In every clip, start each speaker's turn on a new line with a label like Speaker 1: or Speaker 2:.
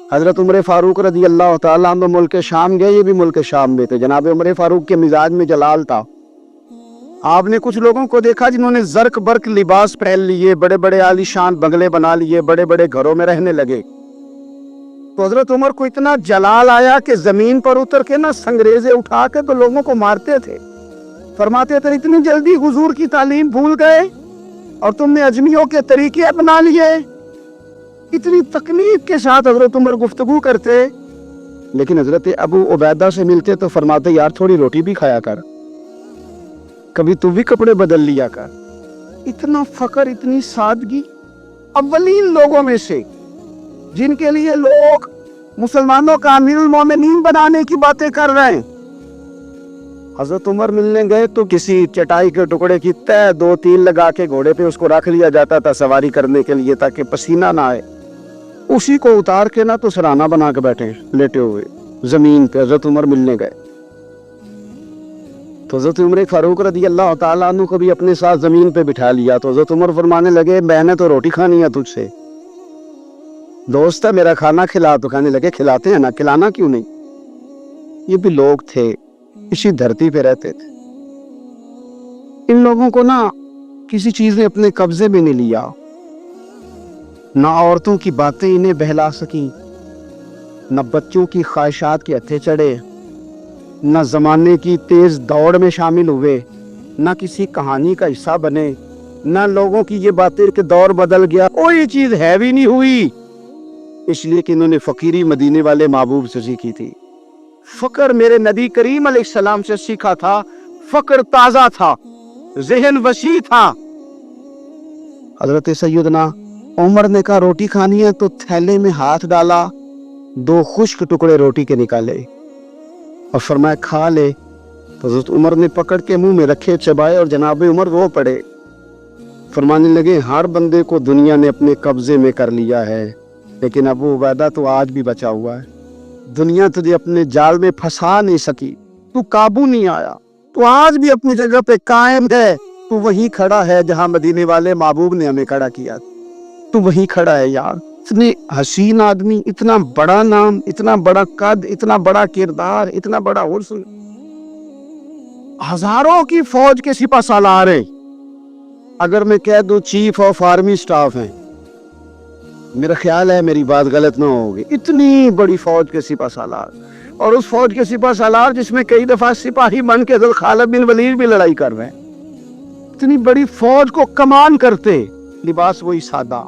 Speaker 1: حضرت عمر فاروق رضی اللہ تعالیٰ عنہ ملک شام گئے، یہ بھی ملک شام میں تھے۔ جناب عمر فاروق کے مزاج میں جلال تھا۔ آپ نے کچھ لوگوں کو دیکھا جنہوں نے زرق برق لباس پہن لیے، بڑے بڑے عالی شان بنگلے بنا لیے، بڑے بڑے گھروں میں رہنے لگے۔ تو حضرت عمر کو اتنا جلال آیا کہ زمین پر اتر کے نا سنگریزے اٹھا کے تو لوگوں کو مارتے تھے۔ فرماتے تھے اتنی جلدی حضور کی تعلیم بھول گئے اور تم نے اجمیوں کے طریقے اپنا لیے۔ اتنی تکلیف کے ساتھ حضرت عمر گفتگو کرتے، لیکن حضرت ابو عبیدہ سے ملتے تو فرماتے یار تھوڑی روٹی بھی کھایا کر، کبھی تو بھی کپڑے بدل لیا کر۔ اتنا فقر، اتنی سادگی، اولین لوگوں میں سے جن کے لیے لوگ مسلمانوں کا امیر المومنین بنانے کی باتیں کر رہے ہیں۔ حضرت عمر ملنے گئے تو کسی چٹائی کے ٹکڑے کی تہ 2-3 لگا کے گھوڑے پہ اس کو رکھ لیا جاتا تھا سواری کرنے کے لیے تاکہ پسینہ نہ آئے، اسی کو اتار کے نہ تو سرانہ بنا کے بیٹھے لیٹے ہوئے زمین پہ۔ حضرت عمر ملنے گئے تو حضرت عمر فاروق رضی اللہ تعالیٰ عنہ کو بھی اپنے ساتھ زمین پہ بٹھا لیا۔ تو حضرت عمر فرمانے لگے میں نے تو روٹی کھانی ہے تجھ سے، دوست ہے میرا کھانا کھلا۔ تو کہنے لگے کھلاتے ہیں نا، کھلانا کیوں نہیں۔ یہ بھی لوگ تھے، اسی دھرتی پہ رہتے تھے، ان لوگوں کو نہ کسی چیز نے اپنے قبضے میں نہیں لیا، نہ عورتوں کی باتیں انہیں بہلا سکیں، نہ بچوں کی خواہشات کے ہتھے چڑھے، نہ زمانے کی تیز دوڑ میں شامل ہوئے، نہ کسی کہانی کا حصہ بنے، نہ لوگوں کی یہ باتیں کہ دور بدل گیا، کوئی چیز ہے بھی نہیں ہوئی، اس لیے کہ انہوں نے فقیری مدینے والے محبوب سے سیکھی تھی۔ فقر میرے نبی کریم علیہ السلام سے سیکھا تھا، فقر تازہ تھا، ذہن وسیع تھا۔ حضرت سیدنا عمر نے کہا روٹی کھانی ہے تو تھیلے میں ہاتھ ڈالا، 2 خشک ٹکڑے روٹی کے نکالے اور فرمایا کھا لے۔ تو حضرت عمر نے پکڑ کے منہ میں رکھے، چبائے اور جناب عمر رو پڑے، فرمانے لگے ہر بندے کو دنیا نے اپنے قبضے میں کر لیا ہے، لیکن ابو عبیدہ تو آج بھی بچا ہوا ہے، دنیا تجھے اپنے جال میں پھنسا نہیں سکی، تو قابو نہیں آیا، تو آج بھی اپنی جگہ پہ قائم ہے، تو وہیں کھڑا ہے جہاں مدینے والے محبوب نے ہمیں کھڑا کیا، تو وہیں کھڑا ہے یار۔ اتنے حسین آدمی، اتنا بڑا نام، اتنا بڑا قد، اتنا بڑا کردار، اتنا بڑا حسن، ہزاروں کی فوج کے سپہ سالار ہیں، اگر میں کہہ دوں چیف آف آرمی سٹاف ہیں، میرا خیال ہے میری بات غلط نہ ہوگی، اتنی بڑی فوج کے سپہ سالار، اور اس فوج کے سپہ سالار جس میں کئی دفعہ سپاہی بن کے حضرت خالد بن ولید بھی لڑائی کر رہے ہیں، اتنی بڑی فوج کو کمان کرتے، لباس وہی سادہ،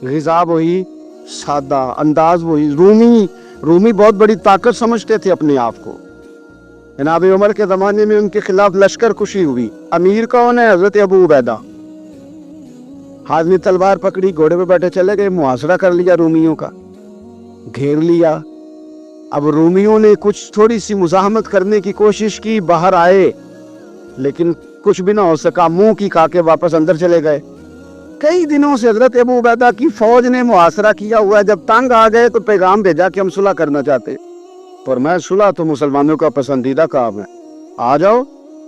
Speaker 1: غذا وہی سادہ، انداز وہی۔ رومی بہت بڑی طاقت سمجھتے تھے اپنے آپ کو۔ جناب عمر کے زمانے میں ان کے خلاف لشکر کشی ہوئی، امیر کون ہے؟ حضرت ابو عبیدہ۔ ہاتھ میں تلوار پکڑی، گھوڑے پہ بیٹھے چلے گئے، محاصرہ کر لیا رومیوں کا، گھیر لیا۔ اب رومیوں نے کچھ تھوڑی سی مزاحمت کرنے کی کوشش کی، باہر آئے لیکن کچھ بھی نہ ہو سکا، منہ کی کھا کے واپس اندر چلے گئے۔ کئی دنوں سے حضرت ابو عبیدہ کی فوج نے محاصرہ کیا ہوا ہے، جب تنگ آ گئے تو پیغام بھیجا کہ ہم صلح کرنا چاہتے، پر میں صلح تو مسلمانوں کا پسندیدہ کام ہے، آ جاؤ۔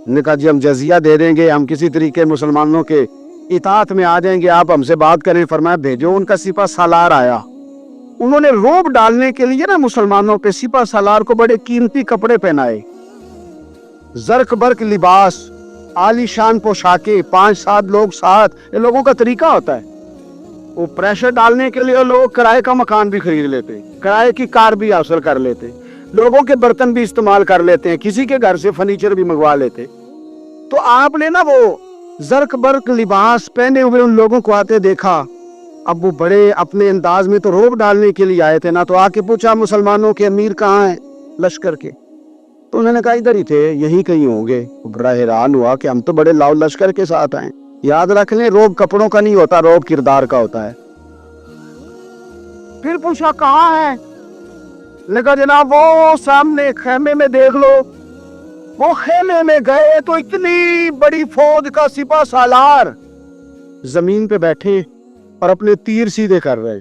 Speaker 1: نے کہا جی ہم جزیہ دے دیں گے، ہم کسی طریقے مسلمانوں کے اطاعت میں آ جائیں گے، آپ ہم سے بات کریں۔ فرمایا بھیجو۔ ان کا سپہ سالار آیا، انہوں نے روب ڈالنے کے لیے نا مسلمانوں پہ سپہ سالار کو بڑے قیمتی کپڑے پہنائے، زرق برق لباس، عالی شان پوشاکیں، 5-7 لوگ ساتھ، یہ لوگوں کا طریقہ ہوتا ہے۔ وہ پریشر ڈالنے کے لیے لوگ کرائے کا مکان بھی خرید لیتے، کرائے کی کار بھی حاصل کر لیتے، لوگوں کے برتن بھی استعمال کر لیتے ہیں، کسی کے گھر سے فرنیچر بھی منگوا لیتے۔ تو آپ نے نا وہ زرق برق لباس پہنے ہوئے ان لوگوں کو آتے دیکھا، اب وہ بڑے اپنے انداز میں تو روب ڈالنے کے لیے آئے تھے نا، تو آ کے پوچھا مسلمانوں کے امیر کہاں ہیں لشکر کے؟ تو انہوں نے کہا ادھر ہی تھے، یہیں کہیں ہوں گے۔ بڑا حیران ہوا کہ ہم تو بڑے لاؤ لشکر کے ساتھ آئے۔ یاد رکھ لیں روب کپڑوں کا نہیں ہوتا، روب کردار کا ہوتا ہے۔ پھر پوچھا کہاں ہے؟ لگا جناب وہ سامنے خیمے میں دیکھ لو۔ وہ خیمے میں گئے تو اتنی بڑی فوج کا سپہ سالار زمین پہ بیٹھے اور اپنے تیر سیدھے کر رہے۔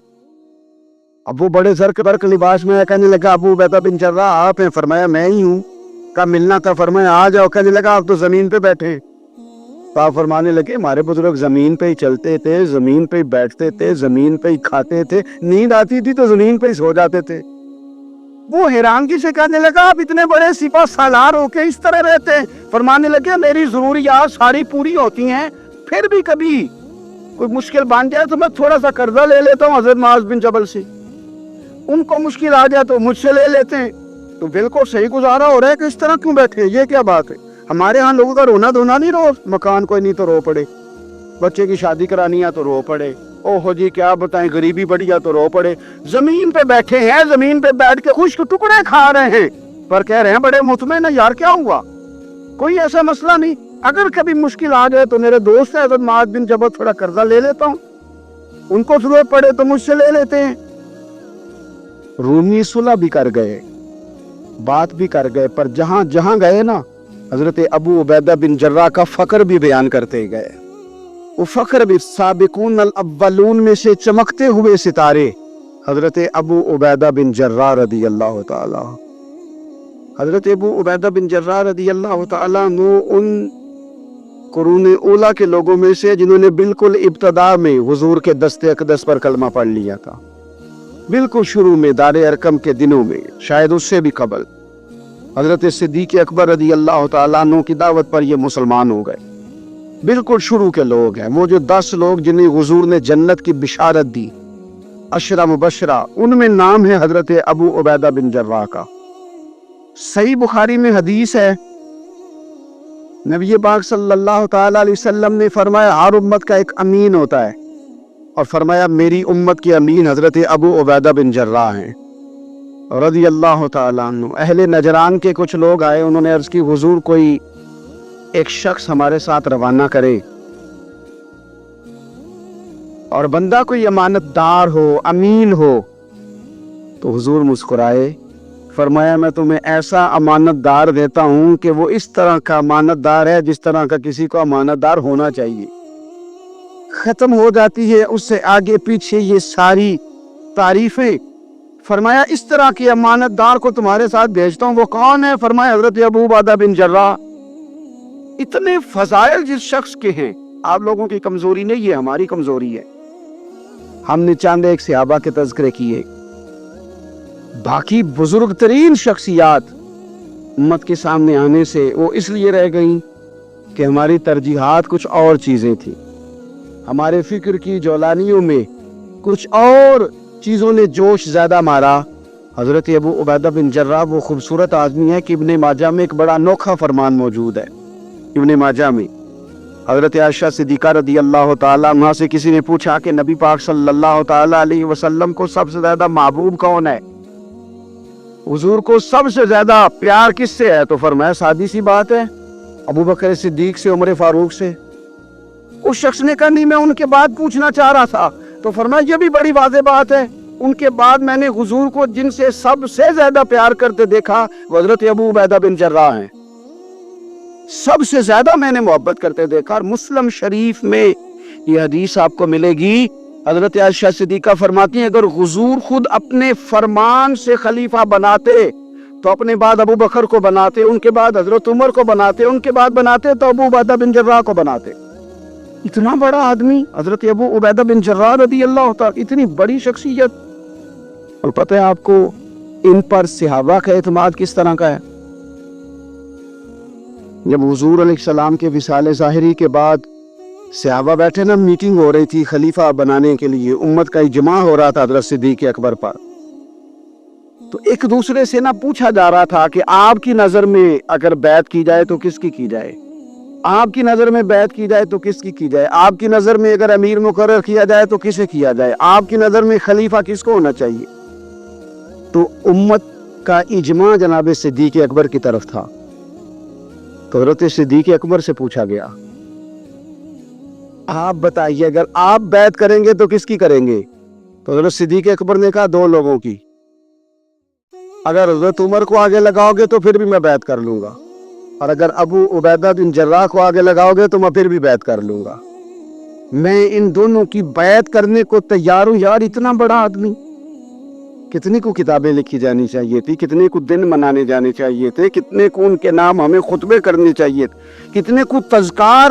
Speaker 1: اب وہ بڑے زرق برق لباس میں کہنے لگا ابو عبیدہ بن جراح آپ ہیں؟ فرمایا میں ہی ہوں۔ کہا ملنا تھا؟ فرمایا آ جاؤ۔ کہنے لگا آپ تو زمین پہ بیٹھے۔ تو آپ فرمانے لگے ہمارے بزرگ زمین پہ ہی چلتے تھے، زمین پہ ہی بیٹھتے تھے، زمین پہ ہی کھاتے تھے، نیند آتی تھی تو زمین پہ ہی سو جاتے تھے۔ وہ حیرانگی سے کہنے لگا آپ اتنے بڑے سپہ سالار ہو کے اس طرح رہتے ہیں؟ فرمانے لگے میری ضروریات ساری پوری ہوتی ہیں، پھر بھی کبھی کوئی مشکل بن جائے تو میں تھوڑا سا قرضہ لے لیتا ہوں حضرت معاذ بن جبل سے، ان کو مشکل آ جائے تو مجھ سے لے لیتے ہیں۔ تو بالکل صحیح گزارا ہو رہا ہے کہ اس طرح کیوں بیٹھے، یہ کیا بات ہے؟ ہمارے ہاں لوگوں کا رونا دھونا نہیں، روز مکان کوئی نہیں تو رو پڑے، بچے کی شادی کرانی ہے تو رو پڑے، اوہو جی کیا بتائیں غریبی بڑھی ہے تو رو پڑے۔ زمین پہ بیٹھے ہیں، زمین پہ بیٹھ کے خشک ٹکڑے کھا رہے ہیں، پر کہہ رہے ہیں بڑے مطمئن ہیں یار کیا ہوا، کوئی ایسا مسئلہ نہیں، اگر کبھی مشکل آ جائے تو میرے دوست حضرت معاذ بن جبل تھوڑا قرضہ لے لیتا ہوں، ان کو ضرورت پڑے تو مجھ سے لے لیتے ہیں۔ رومی صلح بھی کر گئے، بات بھی کر گئے، پر جہاں جہاں گئے نا حضرت ابو عبیدہ بن جراح کا فخر بھی بیان کرتے گئے۔ وہ فخر بھی سابقون الاولون میں سے چمکتے ہوئے ستارے حضرت ابو عبیدہ بن جراح رضی اللہ تعالی، حضرت ابو عبیدہ بن جراح رضی اللہ تعالی عنہ ان قرون اولا کے لوگوں میں سے جنہوں نے بالکل ابتدا میں حضور کے دست اقدس پر کلمہ پڑھ لیا تھا، بالکل شروع میں دار ارقم کے دنوں میں، شاید اس سے بھی قبل حضرت صدیق اکبر رضی اللہ تعالیٰ عنہ کی دعوت پر یہ مسلمان ہو گئے، بالکل شروع کے لوگ ہیں۔ وہ جو 10 لوگ جنہیں حضور نے جنت کی بشارت دی، عشرہ مبشرہ، ان میں نام ہے حضرت ابو عبیدہ بن جراح کا۔ صحیح بخاری میں حدیث ہے، نبی پاک صلی اللہ تعالیٰ علیہ وسلم نے فرمایا ہر امت کا ایک امین ہوتا ہے، اور فرمایا میری امت کے امین حضرت ابو عبیدہ بن جراح ہیں رضی اللہ تعالیٰ عنہ۔ اہل نجران کے کچھ لوگ آئے، انہوں نے عرض کی حضور کوئی ایک شخص ہمارے ساتھ روانہ کرے، اور بندہ کوئی امانت دار ہو، امین ہو۔ تو حضور مسکرائے، فرمایا میں تمہیں ایسا امانت دار دیتا ہوں کہ وہ اس طرح کا امانت دار ہے جس طرح کا کسی کو امانت دار ہونا چاہیے۔ ختم ہو جاتی ہے اس سے آگے پیچھے یہ ساری تعریفیں۔ فرمایا اس طرح کی امانت دار کو تمہارے ساتھ بھیجتا ہوں، وہ کون ہے؟ فرمایا حضرت ابو عبیدہ بن جراح۔ اتنے فضائل جس شخص کے ہیں، آپ لوگوں کی کمزوری نہیں ہے، ہماری کمزوری ہے۔ ہم نے چاند ایک صحابہ کے تذکرے کیے، باقی بزرگ ترین شخصیات امت کے سامنے آنے سے وہ اس لیے رہ گئیں کہ ہماری ترجیحات کچھ اور چیزیں تھیں، ہمارے فکر کی جولانیوں میں کچھ اور چیزوں نے جوش زیادہ مارا۔ حضرت ابو عبیدہ بن جراح وہ خوبصورت آدمی ہے کہ ابن ماجہ میں ایک بڑا انوکھا فرمان موجود ہے۔ ابن ماجہ میں حضرت عائشہ صدیقہ رضی اللہ تعالیٰ عنہا سے کسی نے پوچھا کہ نبی پاک صلی اللہ تعالیٰ علیہ وسلم کو سب سے زیادہ محبوب کون ہے، حضور کو سب سے زیادہ پیار کس سے ہے؟ تو فرمایا سادی سی بات ہے، ابو بکر صدیق سے، عمر فاروق سے۔ اس شخص نے کہا نہیں میں ان کے بعد پوچھنا چاہ رہا تھا، تو فرمایا یہ بھی بڑی واضح بات ہے، ان کے بعد میں نے حضور کو جن سے سب سے زیادہ پیار کرتے دیکھا وہ حضرت ابو عبیدہ بن جراح ہیں، سب سے زیادہ میں نے محبت کرتے دیکھا۔ اور مسلم شریف میں یہ حدیث آپ کو ملے گی، حضرت عائشہ صدیقہ فرماتی ہیں اگر حضور خود اپنے فرمان سے خلیفہ بناتے تو اپنے بعد ابو بکر کو بناتے، ان کے بعد حضرت عمر کو بناتے، ان کے بعد بناتے تو ابو عبیدہ بن جراح کو بناتے۔ اتنا بڑا آدمی حضرت ابو عبیدہ بن جراح رضی اللہ تعالیٰ، اتنی بڑی شخصیت، اور پتہ ہے آپ کو ان پر صحابہ کا اعتماد کس طرح کا ہے؟ جب حضور علیہ السلام کے وصال ظاہری کے بعد صحابہ بیٹھے نا، میٹنگ ہو رہی تھی خلیفہ بنانے کے لیے، امت کا اجماع ہو رہا تھا حضرت صدیق اکبر پر، تو ایک دوسرے سے نہ پوچھا جا رہا تھا کہ آپ کی نظر میں اگر بیعت کی جائے تو کس کی کی جائے، آپ کی نظر میں بیعت کی جائے تو کس کی کی جائے، آپ کی نظر میں اگر امیر مقرر کیا جائے تو کسے کیا جائے، آپ کی نظر میں خلیفہ کس کو ہونا چاہیے؟ تو امت کا اجماع جناب صدیق اکبر کی طرف تھا۔ تو حضرت صدیق اکبر سے پوچھا گیا آپ بتائیے اگر آپ بیعت کریں گے تو کس کی کریں گے؟ تو حضرت صدیق اکبر نے کہا 2 لوگوں کی، اگر حضرت عمر کو آگے لگاؤ گے تو پھر بھی میں بیعت کر لوں گا، اور اگر ابو عبیدہ بن جراح کو آگے لگاؤ گے تو میں پھر بھی بیعت کر لوں گا۔ میں ان دونوں کی بیعت کرنے کو تیار ہوں۔ یار اتنا بڑا آدمی، کتنے کو کتابیں لکھی جانی چاہیے تھی، کتنے کو دن منانے جانے چاہیے تھے، کتنے کو ان کے نام ہمیں خطبے کرنے چاہیے تھے، کتنے کو تذکار